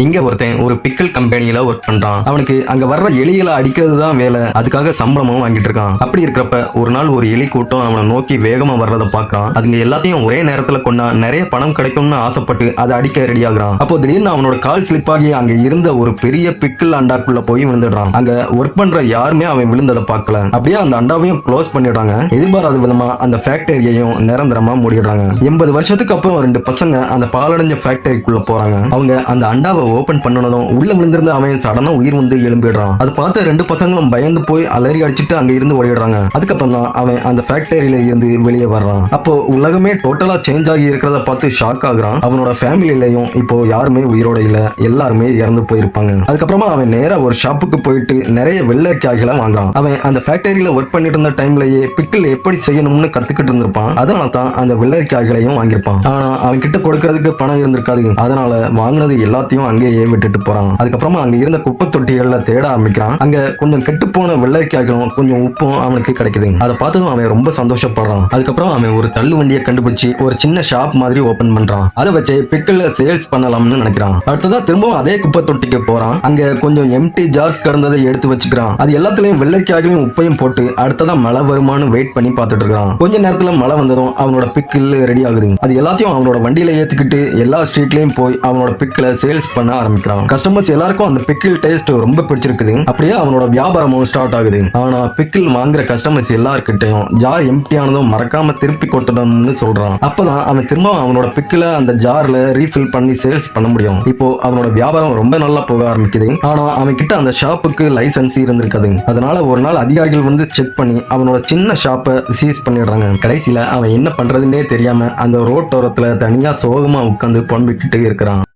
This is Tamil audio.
இங்க ஒருத்தன் ஒரு பிக்கல் கம்பெனியில ஒர்க் பண்றான். அவனுக்கு அங்க வர்ற எலிகளை அடிக்கிறது தான் வேலை. அதுக்காக சம்பளமும் வாங்கிட்டு இருக்கான். அப்படி இருக்கிறப்ப ஒரு நாள் ஒரு எலி கூட்டம் அவனை நோக்கி வேகமா வர்றதை பார்க்கறான். அதுங்க எல்லாத்தையும் ஒரே நேரத்துல கொண்டா நிறைய பணம் கிடைக்கும்னு ஆசைப்பட்டு அதை அடிக்க ரெடி ஆகுறான். அப்போ திடீர்னு அவனோட கால் ஸ்லிப் ஆகி அங்க இருந்த ஒரு பெரிய பிக்கல் அண்டாக்குள்ள போய் விழுந்துடுறான். அங்க ஒர்க் பண்ற யாருமே அவன் விழுந்ததை பார்க்கல. அப்படியே அந்த அண்டாவையும் க்ளோஸ் பண்ணிடுறாங்க. எதிர்பாராத விதமா அந்த ஃபேக்டரியையும் நிரந்தரமா மூடிடுறாங்க. 80 வருஷத்துக்கு அப்புறம் 2 பசங்க அந்த பாலடைஞ்ச ஃபேக்டரிக்குள்ள போறாங்க. அவங்க அந்த அண்டாவை ஓபன் பண்ணனதும் உள்ள விழுந்திருந்த அவன் சடனா உயிர் வந்து எழும்பிடுறான். அதை பார்த்த 2 பசங்களும் பயந்து போய் அலறி அடிச்சுட்டு அங்க இருந்து ஓடிடுறாங்க. அதுக்கப்புறம் தான் அவன் அந்த ஃபேக்டரியில இருந்து வெளியே வர்றான். அப்போ உலகமே டோட்டலா சேஞ்ச் ஆகி இருக்கிறத பார்த்து ஷாக் ஆகுறான். அவனோட ஃபேமிலியிலையும் இப்போ யாருமே உயிரோட இல்ல, எல்லாருமே இறந்து போயிருப்பாங்க. அதுக்கப்புறமா அவன் நேரா ஒரு ஷாப்புக்கு போயிட்டு நிறைய வெள்ளரிக்காய்களை வாங்குறான். அவன் அந்த ஃபேக்டரியில ஒர்க் பண்ணிட்டு இருந்த டைம்லயே பிக்கிள் எப்படி செய்யணும்னு கத்துக்கிட்டு இருந்திருப்பான். அதனால தான் அந்த வெள்ளரிக்காய்களையும் வாங்கியிருப்பான். ஆனா அவன் கிட்ட கொடுக்கறதுக்கு பணம் இருந்திருக்காது. அதனால வாங்கினது எல்லாத்தையும் அங்கேயே விட்டுட்டு போறான். அதுக்கப்புறமா அங்க இருந்த குப்பை தொட்டிகள்ல தேட ஆரம்பிக்கிறான். அங்க கொஞ்சம் கெட்டு போன வெள்ளரிக்காய்களும் கொஞ்சம் உப்பும் அவனுக்கு கிடைக்குது. அதை பார்த்ததும் அவன் ரொம்ப சந்தோஷப்படுறான். அதுக்கப்புறம் அவன் ஒரு தள்ளு வண்டியை கண்டுபிடிச்சு ஒரு சின்ன ஷாப் மாதிரி ஓபன் பண்றான். அதை வச்சு பிக்கல்ல சேல்ஸ் பண்ணலாம்னு நினைக்கிறான். அடுத்ததா திரும்பவும் அதே குப்பை தொட்டிக்கு போறான். அங்க கொஞ்சம் எம்டி ஜார்ஸ் கிடந்ததை எடுத்து வச்சுக்கிறான். அது எல்லாத்துலயும் வெள்ளரிக்காய்களையும் உப்பையும் போட்டு அடுத்ததான் மழை வருமானு வெயிட் பண்ணி பார்த்துட்டு இருக்கான். கொஞ்ச நேரத்துல மழை வந்ததும் அவனோட பிக்கில் ரெடி ஆகுது. அது எல்லாத்தையும் அவனோட வண்டியில ஏத்துக்கிட்டு எல்லா ஸ்ட்ரீட்லயும் போய் அவனோட பிக்கில சேல்ஸ் பண்ண ஆரம்பிக்கிறான். கஸ்டமர்ஸ் எல்லாருக்கும் அந்த பிக்கிள் டேஸ்ட் ரொம்ப பிடிச்சிருக்குது. அப்படியே அவனோட வியாபாரமும் ஸ்டார்ட் ஆகுது. ஆனா பிக்கிள் வாங்குற கஸ்டமர்ஸ் எல்லார்கிட்டையும் ஜார் எம்டி ஆனதும் மறக்காம திருப்பி கொட்டணும்னு சொல்றான். அப்பதான் அவன் திரும்ப அவனோட பிக்கிள அந்த ஜார்ல ரீஃபில் பண்ணி சேல்ஸ் பண்ண முடியும். இப்போ அவனோட வியாபாரம் ரொம்ப நல்லா போக ஆரம்பிக்குது. ஆனா அவன் கிட்ட அந்த ஷாப்புக்கு லைசன்ஸ் இருந்திருக்காது. அதனால ஒரு நாள் அதிகாரிகள் வந்து செக் பண்ணி அவனோட சின்ன ஷாப்பை சீஸ் பண்ணிடுறாங்க. கடைசியில அவன் என்ன பண்றதுன்னே தெரியாம அந்த ரோட்டோரத்துல தனியா சோகமா உட்கார்ந்து புலம்பிக்கிட்டு இருக்கிறான்.